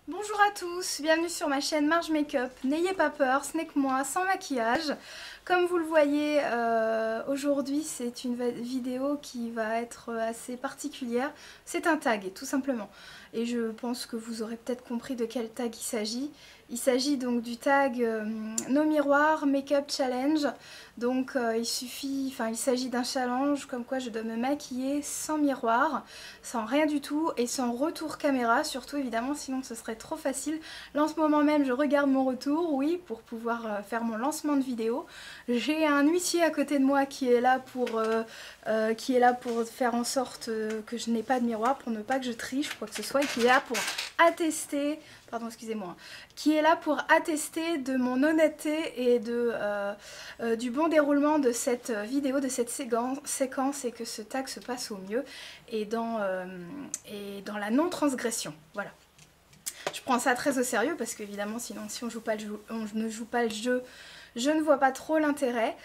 Bonjour à tous, bienvenue sur ma chaîne Marge Makeup. N'ayez pas peur, ce n'est que moi, sans maquillage. Comme vous le voyez, aujourd'hui c'est une vidéo qui va être assez particulière. C'est un tag, tout simplement. Et je pense que vous aurez peut-être compris de quel tag il s'agit. Il s'agit donc du tag No Miroir Makeup Challenge. Donc il s'agit d'un challenge comme quoi je dois me maquiller sans miroir, sans rien du tout et sans retour caméra, surtout évidemment, sinon ce serait trop facile. Là en ce moment même je regarde mon retour, oui, pour pouvoir faire mon lancement de vidéo. J'ai un huissier à côté de moi qui est là pour faire en sorte que je n'ai pas de miroir, pour ne pas que je triche quoi que ce soit, et qui est là pour attester, pardon excusez-moi, qui est là pour attester de mon honnêteté et du bon déroulement de cette vidéo, de cette séquence, et que ce tag se passe au mieux et dans la non-transgression. Voilà. Je prends ça très au sérieux parce qu'évidemment sinon si on ne joue pas le jeu, je ne vois pas trop l'intérêt.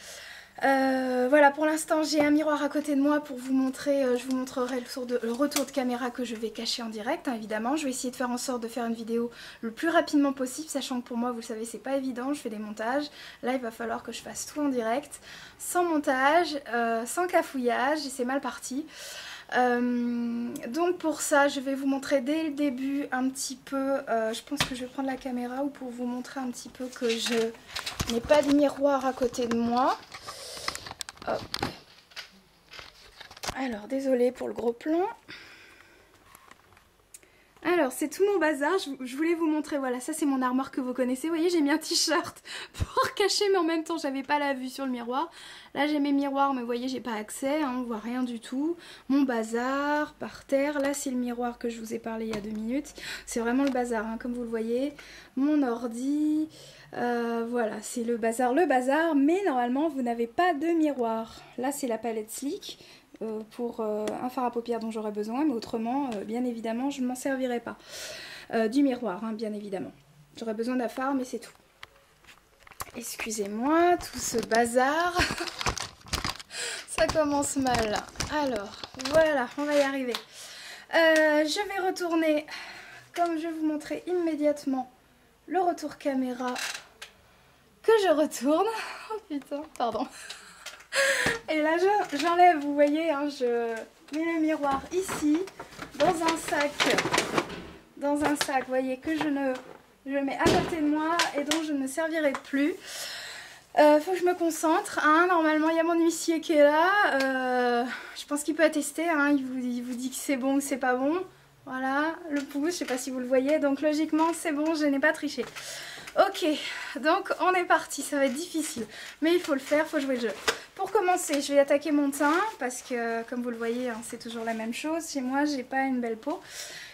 Voilà, pour l'instant j'ai un miroir à côté de moi pour vous montrer, je vous montrerai le retour de caméra que je vais cacher en direct, hein, évidemment. Je vais essayer de faire en sorte de faire une vidéo le plus rapidement possible, sachant que pour moi, vous le savez, c'est pas évident, je fais des montages. Là il va falloir que je fasse tout en direct, sans montage, sans cafouillage, et c'est mal parti. Donc pour ça je vais vous montrer dès le début un petit peu, je pense que je vais prendre la caméra ou pour vous montrer un petit peu que je n'ai pas de miroir à côté de moi. Hop. Alors désolée pour le gros plan. Alors c'est tout mon bazar, je voulais vous montrer, voilà, ça c'est mon armoire que vous connaissez. Vous voyez, j'ai mis un t-shirt pour cacher, mais en même temps j'avais pas la vue sur le miroir. Là j'ai mes miroirs, mais vous voyez j'ai pas accès, hein, on voit rien du tout. Mon bazar par terre, là c'est le miroir que je vous ai parlé il y a 2 minutes. C'est vraiment le bazar, hein, comme vous le voyez. Mon ordi, voilà, c'est le bazar, mais normalement vous n'avez pas de miroir. Là c'est la palette Sleek. Pour un fard à paupières dont j'aurais besoin, mais autrement, bien évidemment, je ne m'en servirai pas. Du miroir, hein, bien évidemment. J'aurais besoin d'un fard, mais c'est tout. Excusez-moi, tout ce bazar. Ça commence mal. Alors, voilà, on va y arriver. Je vais retourner, comme je vais vous montrer immédiatement, le retour caméra que je retourne. Oh putain, pardon. Et là j'enlève, vous voyez, hein, je mets le miroir ici, dans un sac, vous voyez, que je mets à côté de moi et dont je ne me servirai plus. Faut que je me concentre, hein. Normalement il y a mon huissier qui est là, je pense qu'il peut attester, hein. Il vous dit que c'est bon ou que c'est pas bon. Voilà, le pouce, je sais pas si vous le voyez, donc logiquement c'est bon, je n'ai pas triché. Ok, donc on est parti, ça va être difficile, mais il faut le faire, il faut jouer le jeu. Pour commencer, je vais attaquer mon teint, parce que comme vous le voyez, hein, c'est toujours la même chose. Chez moi, j'ai pas une belle peau.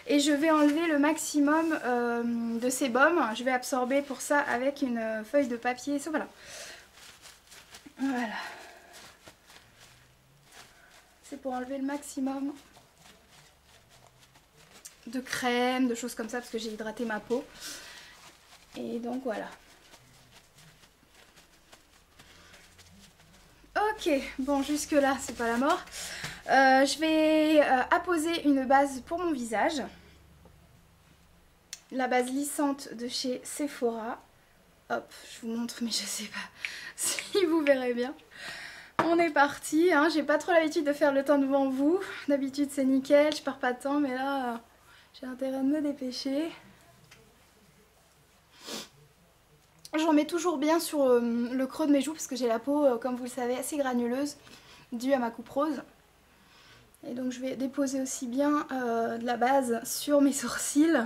Et je vais enlever le maximum de sébum. Je vais absorber pour ça avec une feuille de papier. Voilà. Voilà. C'est pour enlever le maximum de crème, de choses comme ça, parce que j'ai hydraté ma peau. Et donc voilà. Ok, bon jusque là c'est pas la mort. Je vais apposer une base pour mon visage. La base lissante de chez Sephora. Hop, je vous montre mais je sais pas si vous verrez bien. On est parti, hein. J'ai pas trop l'habitude de faire le teint devant vous. D'habitude c'est nickel, je perds pas de temps, mais là j'ai intérêt de me dépêcher. J'en mets toujours bien sur le creux de mes joues parce que j'ai la peau, comme vous le savez, assez granuleuse due à ma coupe rose. Et donc je vais déposer aussi bien de la base sur mes sourcils.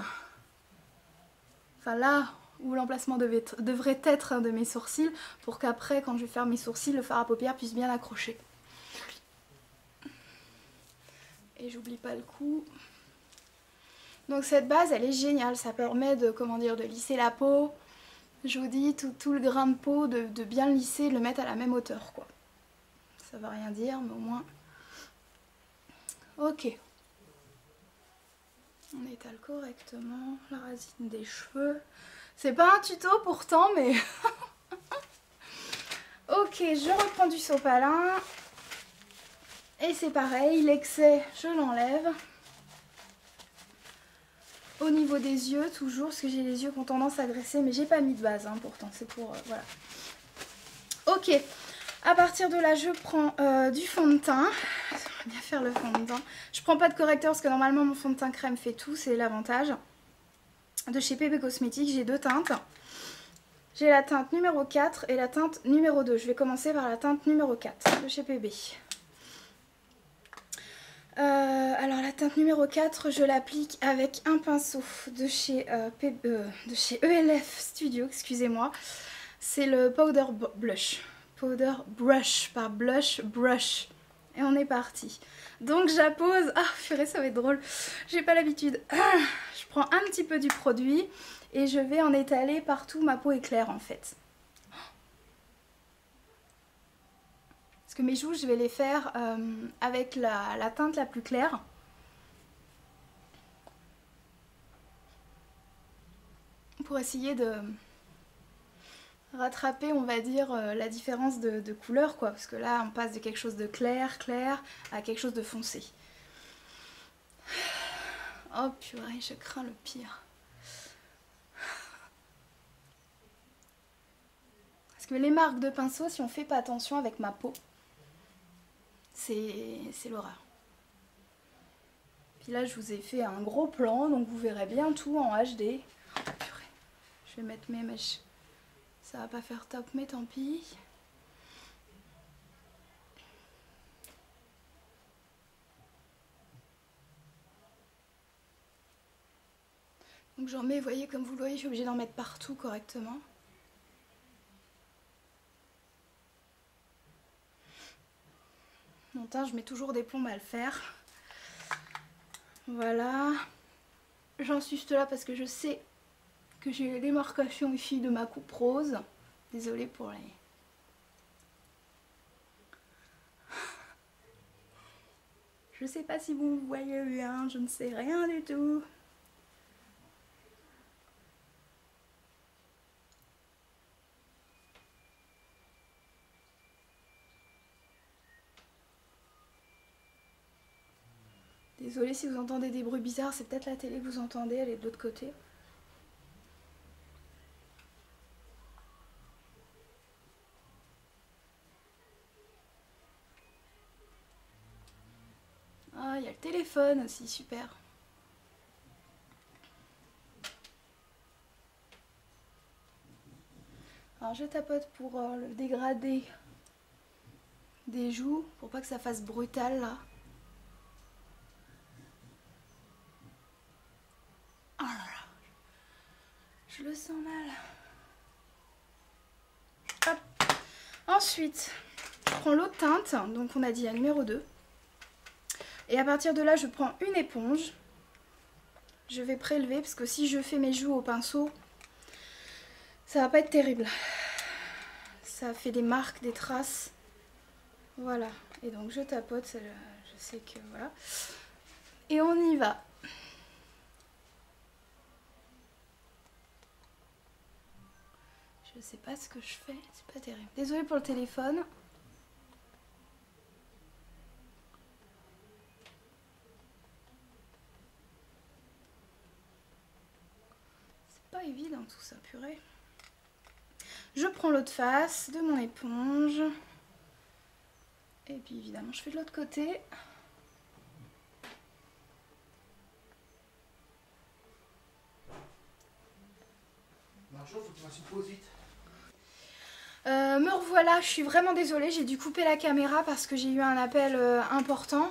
Enfin là où l'emplacement devrait être de mes sourcils pour qu'après quand je vais faire mes sourcils, le fard à paupières puisse bien accrocher. Et j'oublie pas le coup. Donc cette base elle est géniale, ça permet de, comment dire, de lisser la peau. Je vous dis, tout le grain de peau, de bien le lisser, de le mettre à la même hauteur, quoi. Ça veut rien dire, mais au moins... Ok. On étale correctement la racine des cheveux. C'est pas un tuto pourtant, mais... Ok, je reprends du sopalin. Et c'est pareil, l'excès, je l'enlève. au niveau des yeux toujours, parce que j'ai les yeux qui ont tendance à graisser, mais j'ai pas mis de base hein, pourtant, c'est pour... voilà. Ok, à partir de là, je prends du fond de teint. J'aimerais bien faire le fond de teint. Je prends pas de correcteur parce que normalement mon fond de teint crème fait tout, c'est l'avantage. De chez PB Cosmetics, j'ai deux teintes. J'ai la teinte numéro 4 et la teinte numéro 2. Je vais commencer par la teinte numéro 4 de chez PB. Alors la teinte numéro 4, je l'applique avec un pinceau de chez ELF Studio, excusez-moi. C'est le Powder Blush. Powder Brush, pas blush, brush. Et on est parti. Donc j'appose... Ah, purée, ça va être drôle. J'ai pas l'habitude. Je prends un petit peu du produit et je vais en étaler partout. Ma peau est claire en fait. Parce que mes joues, je vais les faire avec la teinte la plus claire. Pour essayer de rattraper, on va dire, la différence de couleur, quoi. Parce que là, on passe de quelque chose de clair, à quelque chose de foncé. Oh purée, je crains le pire. Parce que les marques de pinceau, si on fait pas attention avec ma peau, c'est l'horreur. Puis là, je vous ai fait un gros plan, donc vous verrez bien tout en HD. Oh, purée. Je vais mettre mes mèches. Ça va pas faire top, mais tant pis. Donc j'en mets, vous voyez, comme vous le voyez, je suis obligée d'en mettre partout correctement. Mon teint, je mets toujours des plombes à le faire. Voilà. J'insiste là parce que je sais que j'ai les marcations ici de ma coupe rose. Désolée pour les... Je sais pas si vous voyez bien, je ne sais rien du tout. Désolée si vous entendez des bruits bizarres, c'est peut-être la télé que vous entendez, elle est de l'autre côté. Ah, il y a le téléphone aussi, super. Alors je tapote pour le dégradé des joues, pour pas que ça fasse brutal là. Oh là là, je le sens mal. Hop. Ensuite, je prends l'autre teinte, donc on a dit la numéro 2. Et à partir de là, je prends une éponge. Je vais prélever, parce que si je fais mes joues au pinceau, ça va pas être terrible. Ça fait des marques, des traces. Voilà. Et donc je tapote, je sais que voilà. Et on y va. Je sais pas ce que je fais, c'est pas terrible. Désolée pour le téléphone. C'est pas évident tout ça, purée. Je prends l'autre face de mon éponge. Et puis évidemment, je fais de l'autre côté. Marjo, faut que tu fasses une pause vite. Me revoilà, je suis vraiment désolée, j'ai dû couper la caméra parce que j'ai eu un appel important.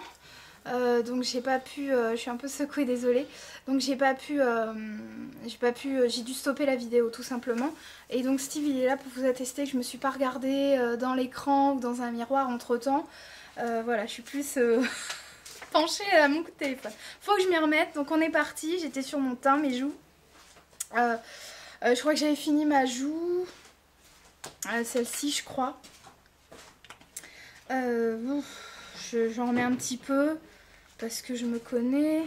Donc j'ai pas pu, je suis un peu secouée, désolée. Donc j'ai dû stopper la vidéo tout simplement. Et donc Steve il est là pour vous attester que je me suis pas regardée dans l'écran ou dans un miroir entre temps. Voilà, je suis plus penchée à mon téléphone. Faut que je m'y remette, donc on est parti. J'étais sur mon teint, mes joues. Je crois que j'avais fini ma joue. Celle-ci je crois. J'en remets un petit peu parce que je me connais.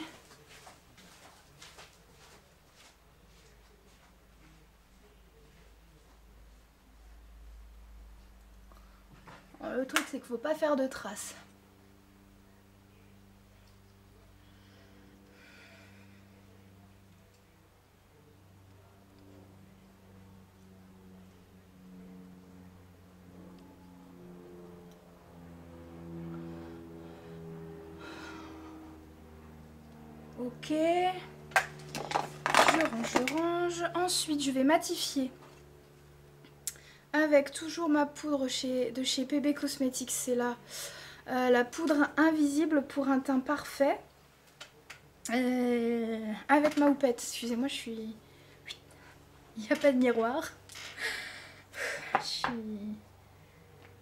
Alors, le truc c'est qu'il faut pas faire de traces. Ok. Je range. Ensuite, je vais matifier avec toujours ma poudre de chez PB Cosmetics. C'est la poudre invisible pour un teint parfait. Avec ma houppette. Excusez-moi, je suis... Il n'y a pas de miroir. Je suis...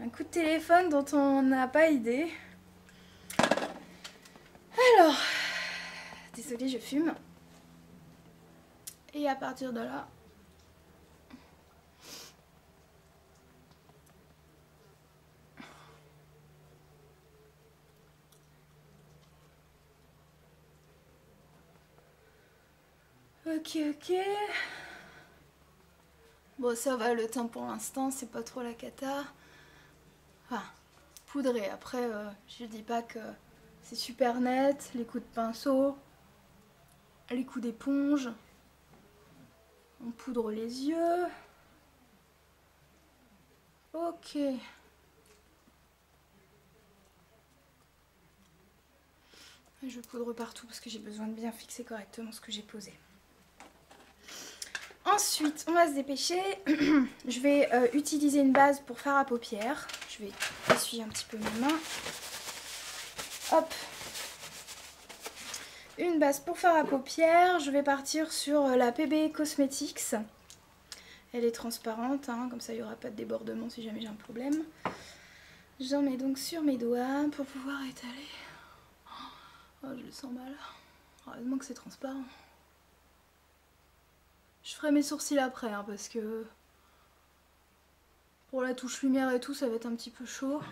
Un coup de téléphone dont on n'a pas idée. Alors... Désolée, je fume. Et à partir de là... Ok, ok. Bon, ça va, le teint pour l'instant, c'est pas trop la cata. Enfin, poudré. Après, je dis pas que c'est super net. Les coups de pinceau, les coups d'éponge. On poudre les yeux. Ok. Je poudre partout parce que j'ai besoin de bien fixer correctement ce que j'ai posé. Ensuite, on va se dépêcher. Je vais utiliser une base pour fard à paupières. Je vais essuyer un petit peu mes mains. Hop. Une base pour fard à paupières. Je vais partir sur la PB Cosmetics. Elle est transparente, hein, comme ça il n'y aura pas de débordement si jamais j'ai un problème. J'en mets donc sur mes doigts pour pouvoir étaler. Oh, je le sens mal. Heureusement que c'est transparent. Je ferai mes sourcils après, hein, parce que pour la touche lumière et tout, ça va être un petit peu chaud.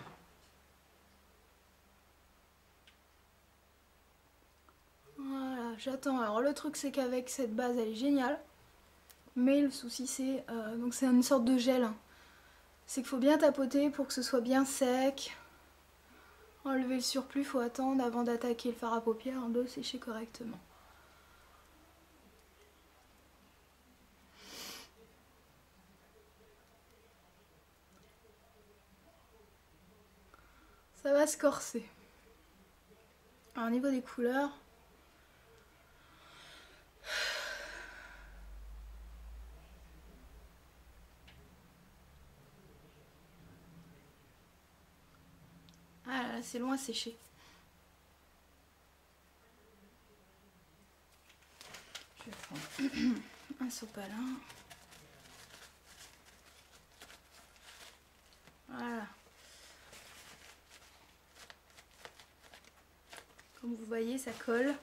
Voilà, j'attends. Alors le truc, c'est qu'avec cette base, elle est géniale. Mais le souci, c'est donc c'est une sorte de gel. Hein. C'est qu'il faut bien tapoter pour que ce soit bien sec. Enlever le surplus, il faut attendre avant d'attaquer le fard à paupières, de sécher correctement. Ça va se corser. Alors, au niveau des couleurs... Ah là, c'est long à sécher. Je vais prendre un sopalin. Voilà. Comme vous voyez, ça colle.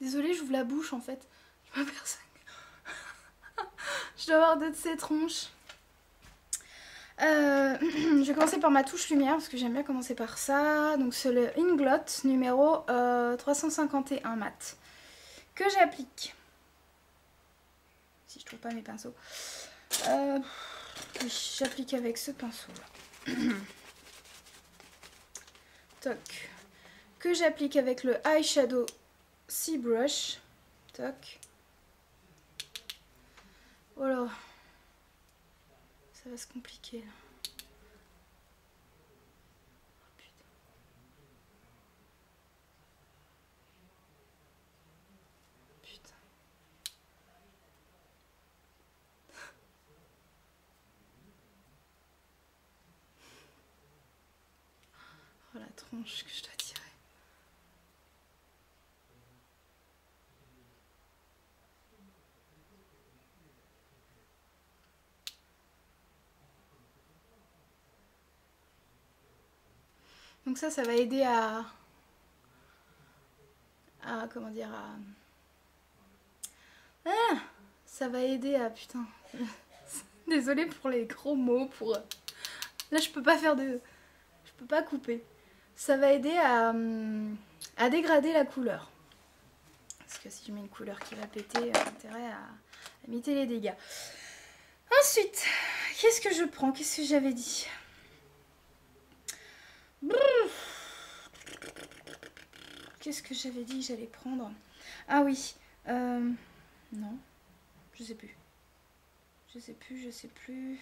Désolée, j'ouvre la bouche en fait. Je m'aperçois que je dois avoir deux de ces tronches. Je vais commencer par ma touche lumière parce que j'aime bien commencer par ça. Donc c'est le Inglot numéro 351 mat que j'applique. Si je trouve pas mes pinceaux. J'applique avec ce pinceau là. Toc. Que j'applique avec le eyeshadow Sea Brush. Toc. Voilà. Ça va se compliquer là. Oh, putain. Putain. Oh la tronche que je dois tirer. Donc ça va aider à comment dire, ça va aider à, putain, désolée pour les gros mots, là je peux pas couper. Ça va aider à dégrader la couleur. Parce que si je mets une couleur qui va péter, j'ai intérêt à limiter les dégâts. Ensuite, qu'est-ce que je prends? Qu'est-ce que j'avais dit? Qu'est-ce que j'avais dit que j'allais prendre? Ah oui. Non. Je sais plus. Je sais plus.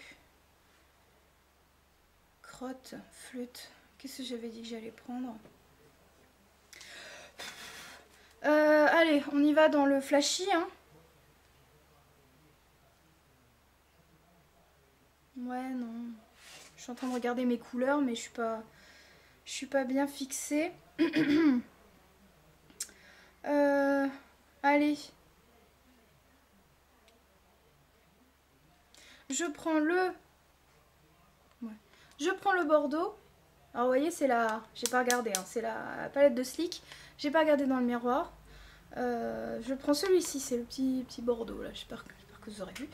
Crotte, flûte. Qu'est-ce que j'avais dit que j'allais prendre? Allez, on y va dans le flashy, hein. Ouais, non. Je suis en train de regarder mes couleurs, mais je suis pas bien fixée. Allez. Je prends le... Ouais. Je prends le Bordeaux. Alors, vous voyez, c'est la... J'ai pas regardé, hein. C'est la palette de Sleek. J'ai pas regardé dans le miroir. Je prends celui-ci, c'est le petit Bordeaux, là. J'espère que vous aurez vu.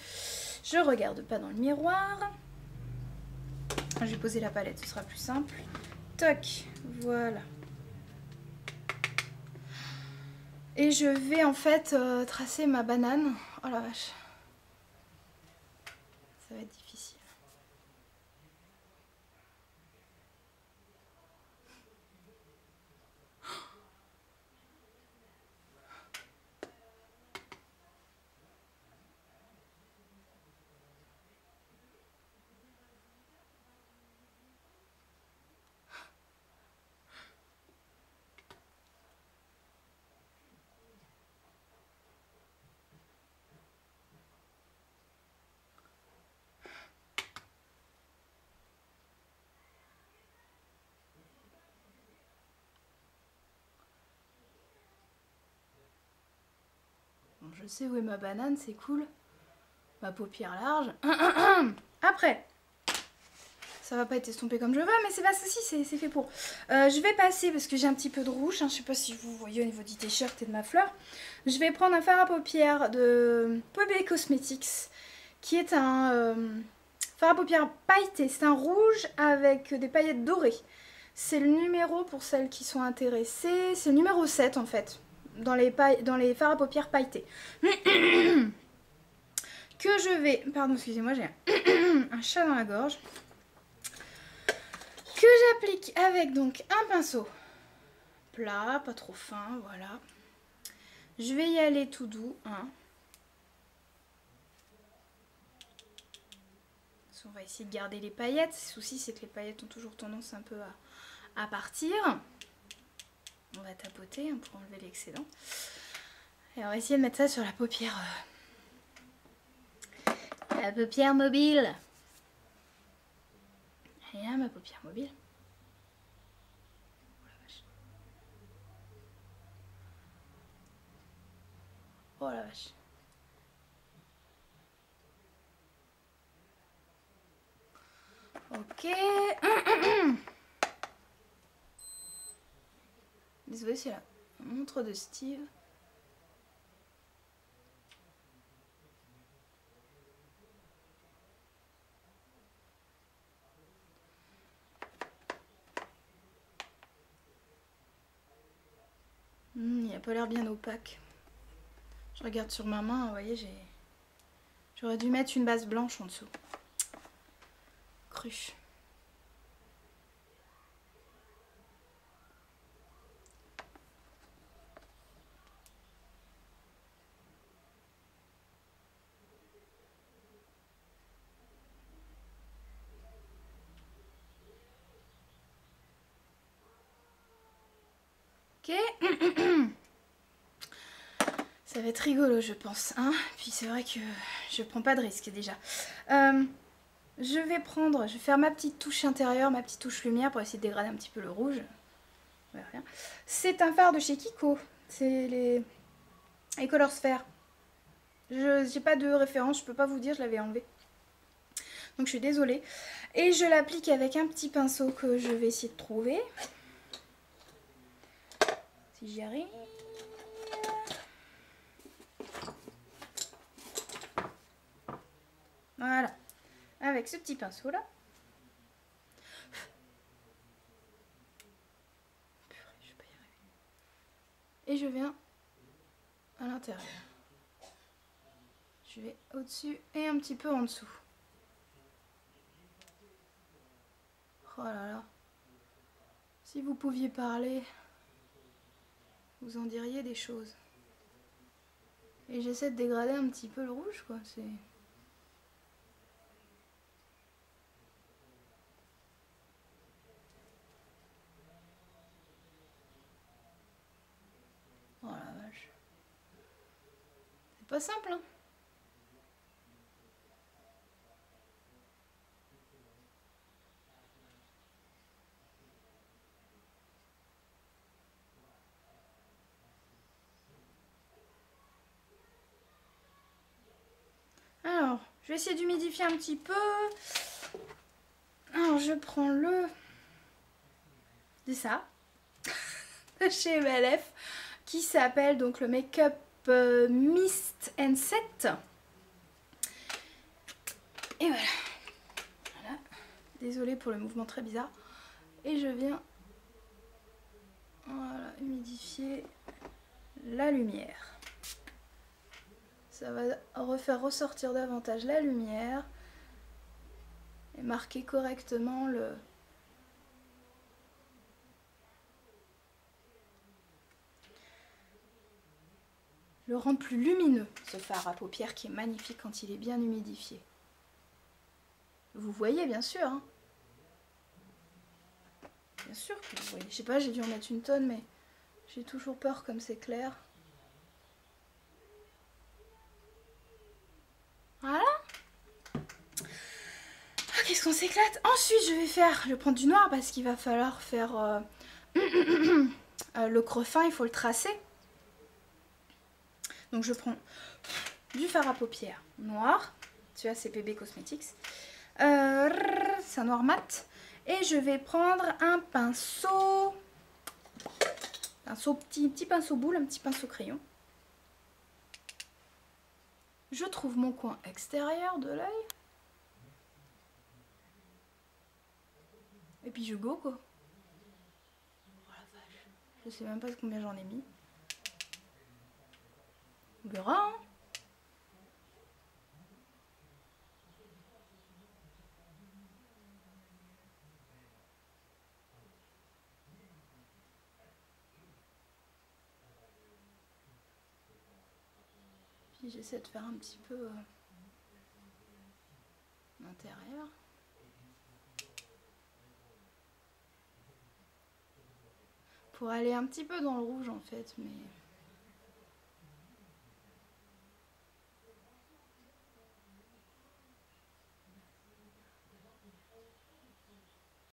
Je regarde pas dans le miroir. Je vais poser la palette, ce sera plus simple. Toc, voilà. Et je vais en fait tracer ma banane. Oh la vache. Ça va être difficile. Bon, je sais où est ma banane, c'est cool. Ma paupière large. Après, ça va pas être estompé comme je veux, mais c'est pas ceci, c'est fait pour. Je vais passer, parce que j'ai un petit peu de rouge, hein, je sais pas si vous voyez au niveau du t-shirt et de ma fleur. Je vais prendre un fard à paupières de PB Cosmetics, qui est un fard à paupières pailleté. C'est un rouge avec des paillettes dorées. C'est le numéro, pour celles qui sont intéressées, c'est le numéro 7 en fait, dans les fards à paupières pailletés. Que je vais... Pardon, excusez-moi, j'ai un chat dans la gorge. Que j'applique avec donc un pinceau plat, pas trop fin, voilà. Je vais y aller tout doux, hein. On va essayer de garder les paillettes. Le souci, c'est que les paillettes ont toujours tendance un peu à partir. On va tapoter, hein, pour enlever l'excédent. Et on va essayer de mettre ça sur la paupière. La paupière mobile. Elle est là, ma paupière mobile. Oh la vache. Ok. Désolée, c'est la montre de Steve. Il a pas l'air bien opaque. Je regarde sur ma main, vous voyez, j'aurais dû mettre une base blanche en dessous. Cru. Ok. Ça va être rigolo, je pense, hein. Puis c'est vrai que je prends pas de risque déjà. Je vais faire ma petite touche intérieure, ma petite touche lumière pour essayer de dégrader un petit peu le rouge. Voilà. C'est un fard de chez Kiko. C'est les Color Sphere. Je n'ai pas de référence, je peux pas vous dire, je l'avais enlevé. Donc je suis désolée. Et je l'applique avec un petit pinceau que je vais essayer de trouver. Si j'y arrive. Voilà. Avec ce petit pinceau là. Je vais pas y arriver. Et je viens à l'intérieur. Je vais au-dessus et un petit peu en dessous. Oh là là. Si vous pouviez parler, vous en diriez des choses. Et j'essaie de dégrader un petit peu le rouge, quoi. C'est... Oh la vache. C'est pas simple, hein. Alors, je vais essayer d'humidifier un petit peu. Alors, je prends le... C'est ça. De chez MLF. Qui s'appelle donc le Make-up Mist and Set. Et voilà. Voilà. Désolée pour le mouvement très bizarre. Et je viens... Voilà, humidifier la lumière. Ça va refaire ressortir davantage la lumière et marquer correctement le rendre plus lumineux, ce fard à paupières qui est magnifique quand il est bien humidifié. Vous voyez bien sûr, hein. Bien sûr que vous voyez. Je sais pas, j'ai dû en mettre une tonne, mais j'ai toujours peur comme c'est clair. Voilà. Ah, qu'est-ce qu'on s'éclate. Ensuite, je vais prendre du noir parce qu'il va falloir faire le creux fin, il faut le tracer. Donc je prends du fard à paupières noir. Tu vois, c'est PB Cosmetics. C'est un noir mat. Et je vais prendre un pinceau. Petit pinceau boule, un petit pinceau crayon. Je trouve mon coin extérieur de l'œil. Et puis je go quoi. Oh la vache. Je sais même pas combien j'en ai mis. On verra hein. Puis j'essaie de faire un petit peu l'intérieur. Pour aller un petit peu dans le rouge en fait, mais...